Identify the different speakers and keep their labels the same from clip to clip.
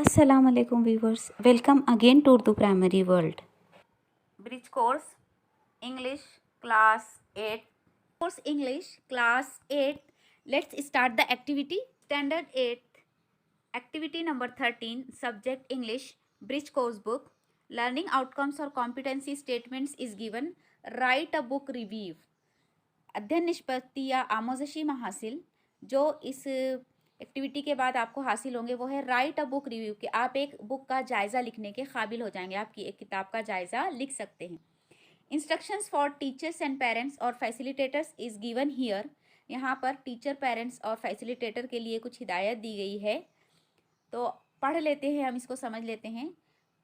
Speaker 1: Assalamu alaikum viewers. Welcome again to Urdu Primary World.
Speaker 2: Bridge course English class 8. Course English class 8. Let's start the activity. Standard 8. Activity number 13. Subject English. Bridge course book. Learning outcomes or competency statements is given. Write a book review. अध्ययन निष्पत्ति या आमोजशी हासिल जो इस activity के बाद आपको हासिल होंगे वो है राइट अ बुक रिव्यू कि आप एक बुक का जायज़ा लिखने के काबिल हो जाएंगे, आपकी एक किताब का जायज़ा लिख सकते हैं। Instructions for teachers and parents और फैसिलिटेटर्स इज़ गिवन हियर। यहाँ पर टीचर, पेरेंट्स और फैसिलिटेटर के लिए कुछ हिदायत दी गई है, तो पढ़ लेते हैं, हम इसको समझ लेते हैं।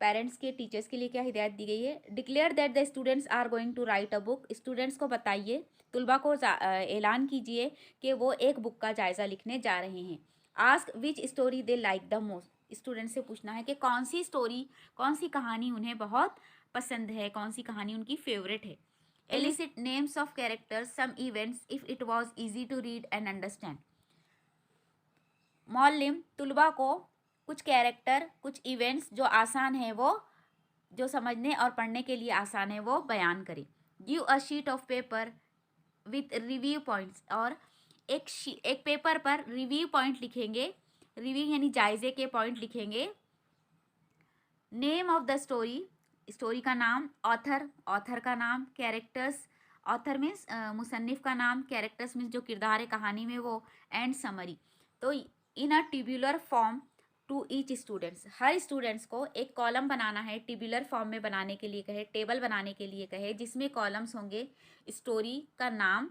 Speaker 2: पेरेंट्स के, टीचर्स के लिए क्या हिदायत दी गई है। Declare that the students are going to write a book. Students को बताइए, तुलबा को ऐलान कीजिए कि वो एक बुक का जायज़ा लिखने जा रहे हैं। Ask which story they like the most. Student से पूछना है कि कौन सी स्टोरी, कौन सी कहानी उन्हें बहुत पसंद है, कौन सी कहानी उनकी फेवरेट है। Elicit names of characters, some events if it was easy to read and understand. मौलिम तुलबा को कुछ कैरेक्टर, कुछ इवेंट्स जो आसान है, वो जो समझने और पढ़ने के लिए आसान है, वो बयान करें। Give a sheet of paper with review points. और एक पेपर पर रिव्यू पॉइंट लिखेंगे। रिव्यू यानी जायजे के पॉइंट लिखेंगे। Name of the story, story का नाम। ऑथर, ऑथर का नाम। कैरेक्टर्स, ऑथर मीन्स मुसन्निफ का नाम। कैरेक्टर्स मीन्स जो किरदार है कहानी में वो। And summary. तो in a tabular form to each students, हर स्टूडेंट्स को एक कॉलम बनाना है। टेब्यूलर फॉर्म में बनाने के लिए कहे, टेबल बनाने के लिए कहे, जिसमें कॉलम्स होंगे। स्टोरी का नाम,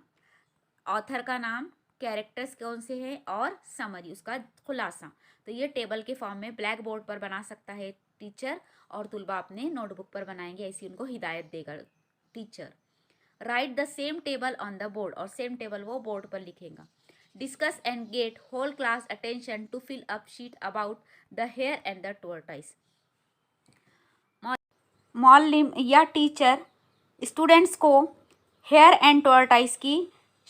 Speaker 2: ऑथर का नाम, कैरेक्टर्स कौन से हैं और समरी, उसका खुलासा। तो ये टेबल के फॉर्म में ब्लैक बोर्ड पर बना सकता है टीचर, और तुलबा अपने नोटबुक पर बनाएंगे, ऐसी उनको हिदायत देगा teacher. Write the same table on the board, और सेम टेबल वो बोर्ड पर लिखेगा। Discuss and get whole class attention to fill up sheet about the hare and the tortoise. मौलिम या टीचर स्टूडेंट्स को हेयर एंड टोर्टाइस की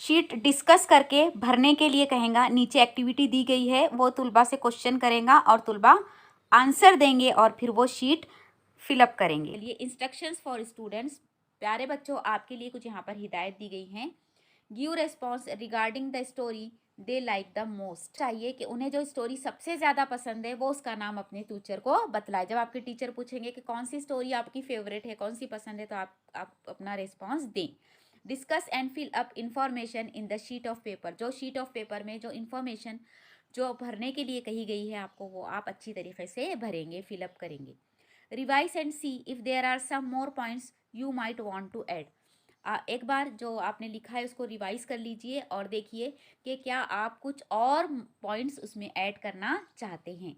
Speaker 2: sheet discuss करके भरने के लिए कहेगा। नीचे एक्टिविटी दी गई है, वो तुलबा से क्वेश्चन करेगा और तुलबा आंसर देंगे और फिर वो शीट फिलअप करेंगे। ये इंस्ट्रक्शंस फॉर स्टूडेंट्स, प्यारे बच्चों आपके लिए कुछ यहाँ पर हिदायत दी गई हैं। Give response regarding the story they like the most. चाहिए कि उन्हें जो स्टोरी सबसे ज़्यादा पसंद है वो उसका नाम अपने टीचर को बतलाए। जब आपके टीचर पूछेंगे कि कौन सी स्टोरी आपकी फेवरेट है, कौन सी पसंद है, तो आप अपना रिस्पॉन्स दें। Discuss and fill up information in the sheet of paper. जो शीट ऑफ पेपर में जो इन्फॉर्मेशन जो भरने के लिए कही गई है आपको, वो आप अच्छी तरीके से भरेंगे, फिलअप करेंगे। Revise and see if there are some more points you might want to add. एक बार जो आपने लिखा है उसको रिवाइज कर लीजिए और देखिए कि क्या आप कुछ और पॉइंट्स उसमें ऐड करना चाहते हैं।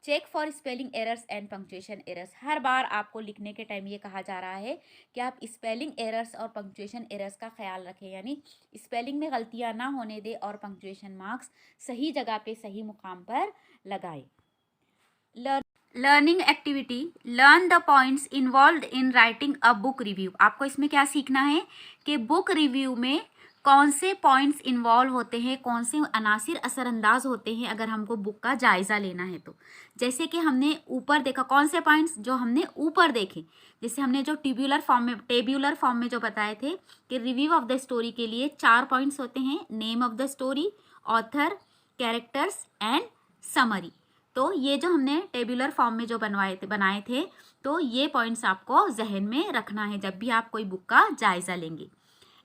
Speaker 2: Check for spelling errors and punctuation errors. हर बार आपको लिखने के टाइम ये कहा जा रहा है कि आप स्पेलिंग एरर्स और पंक्चुएशन एरर्स का ख्याल रखें, यानी स्पेलिंग में गलतियां ना होने दें और पंक्चुएशन मार्क्स सही जगह पे, सही मुकाम पर लगाए। Learning activity, learn the points involve in writing a book review. आपको इसमें क्या सीखना है कि बुक रिव्यू में कौन से पॉइंट्स इन्वॉल्व होते हैं, कौन से अनासिर असरअंदाज होते हैं अगर हमको बुक का जायज़ा लेना है तो। जैसे कि हमने ऊपर देखा, कौन से पॉइंट्स जो हमने ऊपर देखे, जैसे हमने जो टेब्यूलर फॉर्म में जो बताए थे कि रिव्यू ऑफ द स्टोरी के लिए 4 पॉइंट्स होते हैं। Name of the story, author, characters and summary. तो ये जो हमने टेबुलर फॉर्म में जो बनाए थे, तो ये पॉइंट्स आपको जहन में रखना है जब भी आप कोई बुक का जायज़ा लेंगे।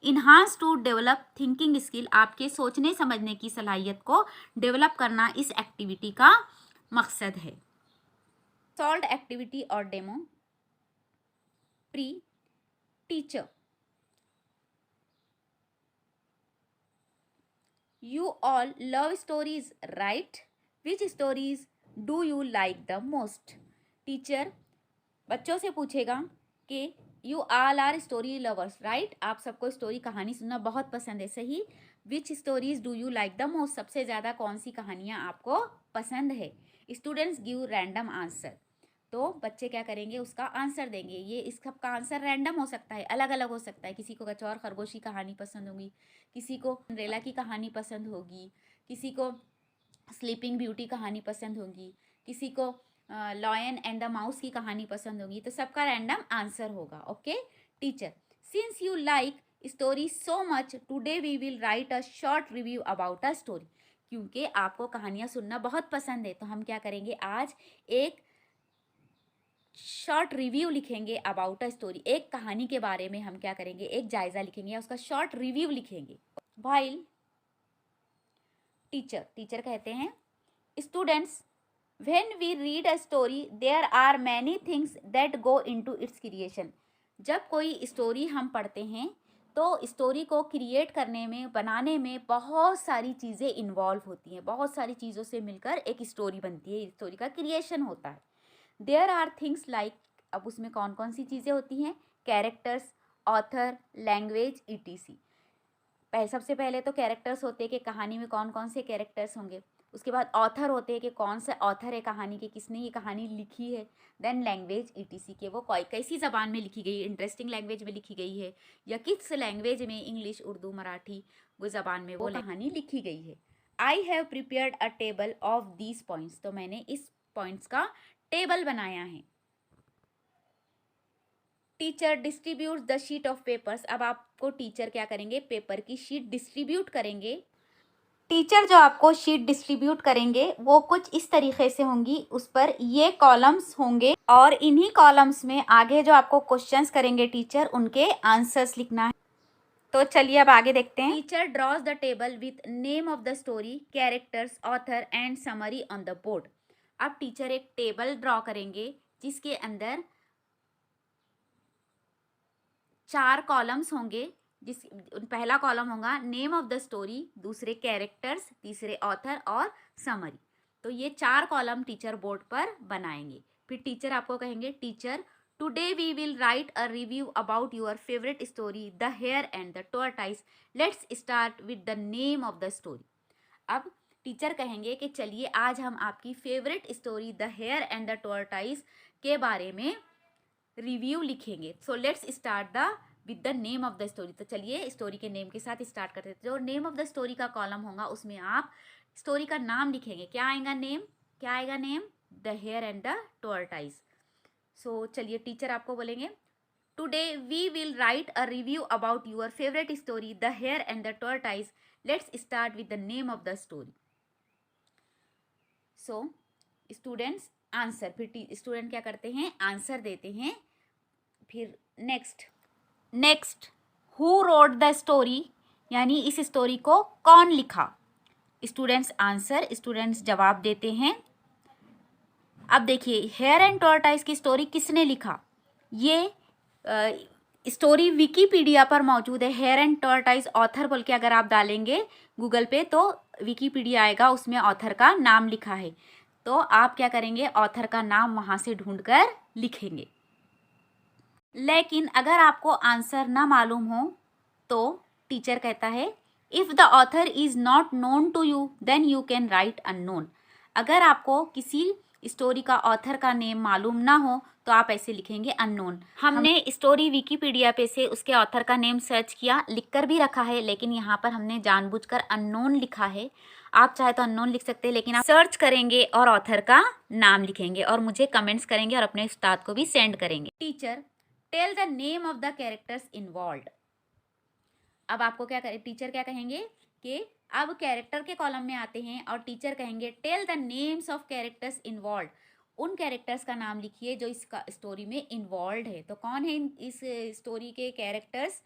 Speaker 2: Enhance to develop thinking skill, आपके सोचने समझने की सलाहियत को डेवलप करना इस एक्टिविटी का मकसद है। सॉल्व एक्टिविटी और demo. Pre teacher, you all love stories right, which stories do you like the most. Teacher बच्चों से पूछेगा कि you all are story lovers right, आप सबको स्टोरी, कहानी सुनना बहुत पसंद है, सही। Which stories do you like the most, सबसे ज़्यादा कौन सी कहानियाँ आपको पसंद है। स्टूडेंट्स गिव रैंडम आंसर, तो बच्चे क्या करेंगे, उसका आंसर देंगे। ये इस सब का आंसर रैंडम हो सकता है, अलग अलग हो सकता है। किसी को कचौर खरगोश की कहानी पसंद होगी, किसी को सिंड्रेला की कहानी पसंद होगी, किसी को स्लीपिंग ब्यूटी कहानी पसंद होगी, किसी को लॉयन एंड द माउस की कहानी पसंद होगी, तो सबका रैंडम आंसर होगा। Okay teacher, since you like story so much today we will write a short review about a story. क्योंकि आपको कहानियाँ सुनना बहुत पसंद है, तो हम क्या करेंगे, आज एक शॉर्ट रिव्यू लिखेंगे अबाउट अ स्टोरी। एक कहानी के बारे में हम क्या करेंगे, एक जायजा लिखेंगे या उसका शॉर्ट रिव्यू लिखेंगे। भाई टीचर कहते हैं, students when we read a story there are many things that go into its creation. जब कोई स्टोरी हम पढ़ते हैं तो स्टोरी को क्रिएट करने में, बनाने में बहुत सारी चीज़ें इन्वॉल्व होती हैं, बहुत सारी चीज़ों से मिलकर एक स्टोरी बनती है, स्टोरी का क्रिएशन होता है। देयर आर थिंग्स लाइक, अब उसमें कौन कौन सी चीज़ें होती हैं, कैरेक्टर्स, ऑथर, लैंग्वेज, ईटीसी। सबसे पहले तो कैरेक्टर्स होते हैं कि कहानी में कौन कौन से कैरेक्टर्स होंगे। उसके बाद ऑथर होते हैं कि कौन सा ऑथर है कहानी के, किसने ये कहानी लिखी है। देन लैंग्वेज, ईटीसी के वो कैसी ज़बान में लिखी गई है, इंटरेस्टिंग लैंग्वेज में लिखी गई है या किस लैंग्वेज में, इंग्लिश, उर्दू, मराठी, वो ज़बान में वो कहानी लिखी गई है। I have prepared a table of these points, तो मैंने इस पॉइंट्स का टेबल बनाया है। Teacher distribute the sheet of papers, अब आपको टीचर क्या करेंगे, पेपर की शीट डिस्ट्रीब्यूट करेंगे। टीचर जो आपको शीट डिस्ट्रीब्यूट करेंगे वो कुछ इस तरीके से होंगी, उस पर ये कॉलम्स होंगे और इन्हीं कॉलम्स में आगे जो आपको क्वेश्चंस करेंगे टीचर, उनके आंसर्स लिखना है। तो चलिए अब आगे देखते हैं। Teacher drawers the table with name of the story, characters, author and summary on the board. अब टीचर एक टेबल ड्रॉ करेंगे जिसके अंदर 4 कॉलम्स होंगे। जिस पहला कॉलम होगा नेम ऑफ द स्टोरी, दूसरे कैरेक्टर्स, तीसरे ऑथर और समरी। तो ये 4 कॉलम टीचर बोर्ड पर बनाएंगे। फिर टीचर आपको कहेंगे, teacher today we will write a review about your favourite story the hare and the tortoise, let's start with the name of the story. अब टीचर कहेंगे कि चलिए आज हम आपकी favourite story the hare and the tortoise के बारे में रिव्यू लिखेंगे। So let's start the with the name of the story. तो चलिए स्टोरी के नेम के साथ स्टार्ट करते हैं। जो नेम ऑफ द स्टोरी का कॉलम होगा उसमें आप स्टोरी का नाम लिखेंगे। क्या आएगा नेम, क्या आएगा name, the hare and the tortoise. So चलिए टीचर आपको बोलेंगे, today we will write a review about your favourite story the hare and the tortoise, let's start with the name of the story. So students answer, फिर student क्या करते हैं, answer देते हैं। फिर next who wrote the story, यानी इस story को कौन लिखा। स्टूडेंट्स आंसर, स्टूडेंट्स जवाब देते हैं। अब देखिए हेयर एंड टॉर्टाइस की स्टोरी किसने लिखा, ये स्टोरी विकीपीडिया पर मौजूद है। हेयर एंड टॉर्टाइस ऑथर बोल के अगर आप डालेंगे गूगल पे तो विकीपीडिया आएगा, उसमें ऑथर का नाम लिखा है। तो आप क्या करेंगे, ऑथर का नाम वहाँ से ढूंढकर लिखेंगे। लेकिन अगर आपको आंसर ना मालूम हो तो टीचर कहता है, if the author is not known to you then you can write unknown. अगर आपको किसी स्टोरी का ऑथर का नेम मालूम ना हो तो आप ऐसे लिखेंगे अननोन। हमने स्टोरी विकीपीडिया पे से उसके ऑथर का नेम सर्च किया, लिखकर भी रखा है, लेकिन यहाँ पर हमने जानबूझकर अननोन लिखा है। आप चाहे तो अननोन लिख सकते हैं, लेकिन आप सर्च करेंगे और ऑथर का नाम लिखेंगे और मुझे कमेंट्स करेंगे और अपने उस्ताद को भी सेंड करेंगे। Teacher tell the name of the characters involved. अब आपको क्या करें, टीचर क्या कहेंगे कि अब कैरेक्टर के कॉलम में आते हैं और टीचर कहेंगे tell the names of characters involved. उन कैरेक्टर्स का नाम लिखिए जो इसका स्टोरी में इन्वॉल्व है। तो कौन है इस स्टोरी के characters,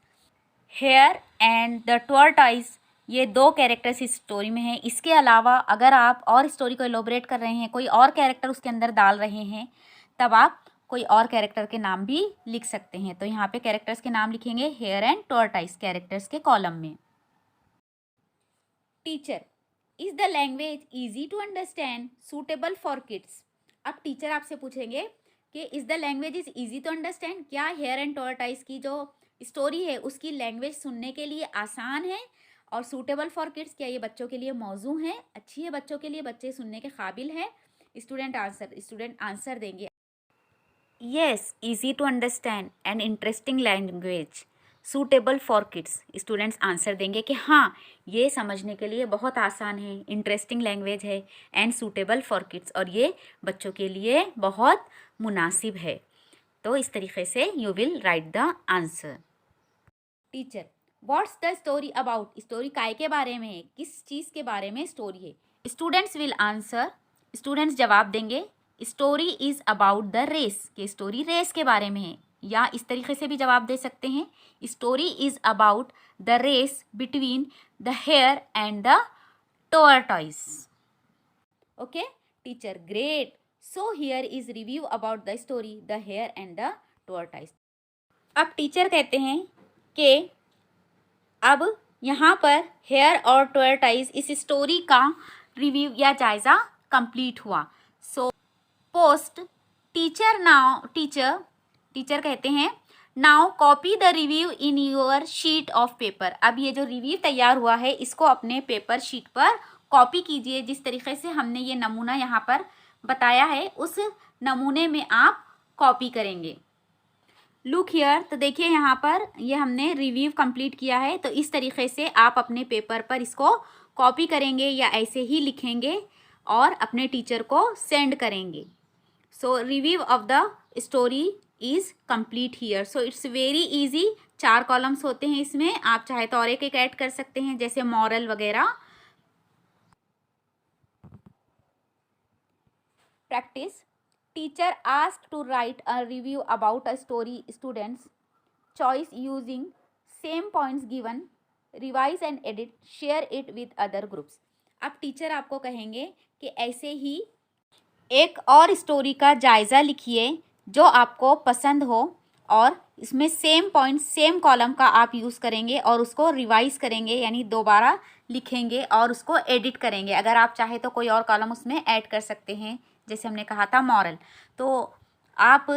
Speaker 2: hare and the tortoise, ये 2 कैरेक्टर्स इस स्टोरी में हैं। इसके अलावा अगर आप और स्टोरी को एलोबरेट कर रहे हैं, कोई और कैरेक्टर उसके अंदर डाल रहे हैं, तब आप कोई और कैरेक्टर के नाम भी लिख सकते हैं। तो यहाँ पे कैरेक्टर्स के नाम लिखेंगे हेयर एंड टॉर्टाइस कैरेक्टर्स के कॉलम में। Teacher is the language easy to understand suitable for kids. अब टीचर आपसे पूछेंगे कि is the language is easy to understand, क्या हेयर एंड टॉर्टाइस की जो स्टोरी है उसकी लैंग्वेज सुनने के लिए आसान है और सूटेबल फॉर किड्स, क्या ये बच्चों के लिए मौजू है, अच्छी है बच्चों के लिए, बच्चे सुनने के काबिल है। स्टूडेंट आंसर देंगे, yes, easy to understand and interesting language, suitable for kids. Students answer देंगे कि हाँ ये समझने के लिए बहुत आसान है, इंटरेस्टिंग लैंग्वेज है एंड सूटेबल फॉर किड्स, और ये बच्चों के लिए बहुत मुनासिब है। तो इस तरीके से you will write the answer. Teacher, what's the story about? Story काय के बारे में है, किस चीज़ के बारे में स्टोरी है? स्टूडेंट्स विल आंसर, स्टूडेंट्स जवाब देंगे story is about the race, कि स्टोरी रेस के बारे में है। या इस तरीके से भी जवाब दे सकते हैं, story is about the race between the hare and the tortoise. Okay teacher, great. So here is review about the story the hare and the tortoise. अब टीचर कहते हैं कि अब यहाँ पर हेयर और टॉर्टॉइस इस स्टोरी का रिव्यू या जायज़ा कंप्लीट हुआ। So post teacher now, teacher कहते हैं now copy the review in your sheet of paper. अब ये जो रिव्यू तैयार हुआ है इसको अपने पेपर शीट पर कॉपी कीजिए। जिस तरीके से हमने ये नमूना यहाँ पर बताया है उस नमूने में आप कॉपी करेंगे। लुक हियर, तो देखिए यहाँ पर ये हमने रिव्यू कंप्लीट किया है, तो इस तरीके से आप अपने पेपर पर इसको कॉपी करेंगे या ऐसे ही लिखेंगे और अपने टीचर को सेंड करेंगे। So review of the story is complete here. So it's very easy. 4 columns होते हैं इसमें, आप चाहे तो और एक ऐड कर सकते हैं जैसे मॉरल वगैरह। Practice, teacher asked to write a review about a story, students choice using same points given, revise and edit, share it with other groups. अब टीचर आपको कहेंगे कि ऐसे ही एक और स्टोरी का जायज़ा लिखिए जो आपको पसंद हो और इसमें सेम पॉइंट सेम कॉलम का आप यूज़ करेंगे और उसको रिवाइज करेंगे, यानी दोबारा लिखेंगे और उसको एडिट करेंगे। अगर आप चाहे तो कोई और कॉलम उसमें ऐड कर सकते हैं, जैसे हमने कहा था मॉरल। तो आप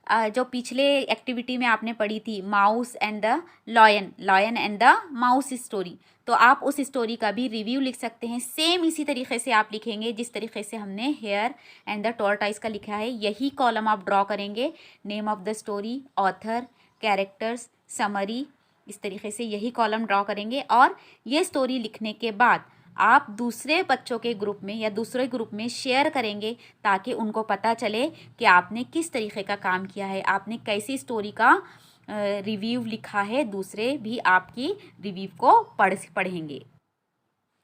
Speaker 2: जो पिछले एक्टिविटी में आपने पढ़ी थी mouse and the lion and the mouse story, तो आप उस स्टोरी का भी रिव्यू लिख सकते हैं। सेम इसी तरीके से आप लिखेंगे जिस तरीके से हमने हेयर एंड द टॉर्टॉइस का लिखा है। यही कॉलम आप ड्रॉ करेंगे, name of the story, author, characters, summary, इस तरीके से यही कॉलम ड्रॉ करेंगे। और ये स्टोरी लिखने के बाद आप दूसरे बच्चों के ग्रुप में या दूसरे ग्रुप में शेयर करेंगे ताकि उनको पता चले कि आपने किस तरीके का काम किया है, आपने कैसी स्टोरी का रिव्यू लिखा है। दूसरे भी आपकी रिव्यू को पढ़ेंगे।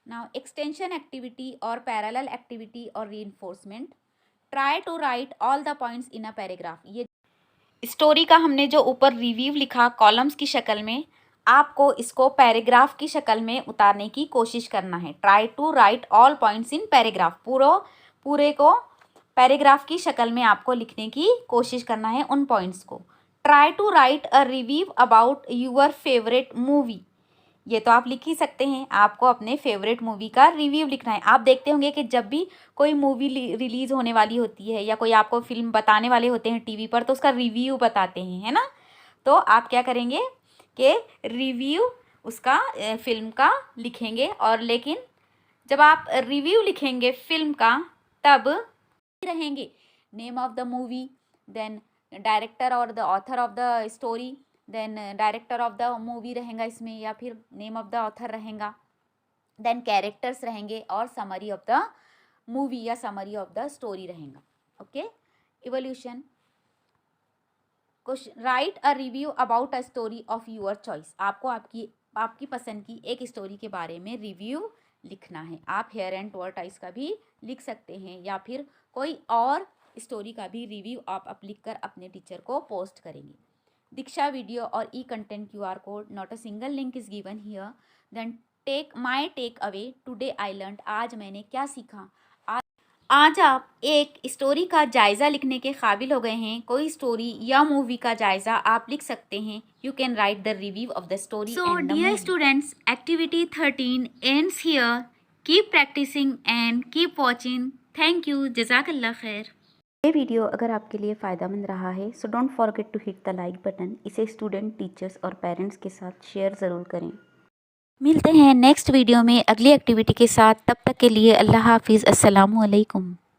Speaker 2: नाउ एक्सटेंशन एक्टिविटी और पैरेलल एक्टिविटी और reinforcement. Try to write all the points in a paragraph. ये स्टोरी का हमने जो ऊपर रिव्यू लिखा कॉलम्स की शक्ल में, आपको इसको पैराग्राफ की शक्ल में उतारने की कोशिश करना है। Try to write all points in paragraph, पूरे को पैराग्राफ की शक्ल में आपको लिखने की कोशिश करना है उन पॉइंट्स को। Try to write a review about your favourite movie, ये तो आप लिख ही सकते हैं। आपको अपने फेवरेट मूवी का रिव्यू लिखना है। आप देखते होंगे कि जब भी कोई मूवी रिलीज़ होने वाली होती है या कोई आपको फिल्म बताने वाले होते हैं टीवी पर, तो उसका रिव्यू बताते हैं, है ना। तो आप क्या करेंगे कि रिव्यू उसका फिल्म का लिखेंगे, और लेकिन जब आप रिव्यू लिखेंगे फिल्म का तब रहेंगे name of the movie, then director और the author of the story, then director of the movie रहेगा इसमें, या फिर नेम ऑफ द ऑथर रहेगा, देन कैरेक्टर्स रहेंगे और समरी ऑफ द मूवी या समरी ऑफ द स्टोरी रहेगा। Okay, evolution. Question, write a review about a story of your choice. आपको आपकी पसंद की एक स्टोरी के बारे में रिव्यू लिखना है। आप हेयर एंड टॉर्टॉइस का भी लिख सकते हैं या फिर कोई और स्टोरी का भी रिव्यू आप लिख कर अपने टीचर को पोस्ट करेंगे। दीक्षा वीडियो और e content QR code, not a single link is given here. Then take away today I learn, आज मैंने क्या सीखा। आज आप एक स्टोरी का जायज़ा लिखने के काबिल हो गए हैं। कोई स्टोरी या मूवी का जायज़ा आप लिख सकते हैं। You can write the review of the story. So dear students, activity 13 ends here. Keep practising and keep watching. Thank you, जज़ाकल्लाह खैर।
Speaker 1: ये वीडियो अगर आपके लिए फ़ायदेमंद रहा है so don't forget to hit the like button. इसे स्टूडेंट, टीचर्स और पेरेंट्स के साथ शेयर ज़रूर करें। मिलते हैं नेक्स्ट वीडियो में अगली एक्टिविटी के साथ। तब तक के लिए अल्लाह हाफिज़, अस्सलामु अलैकुम।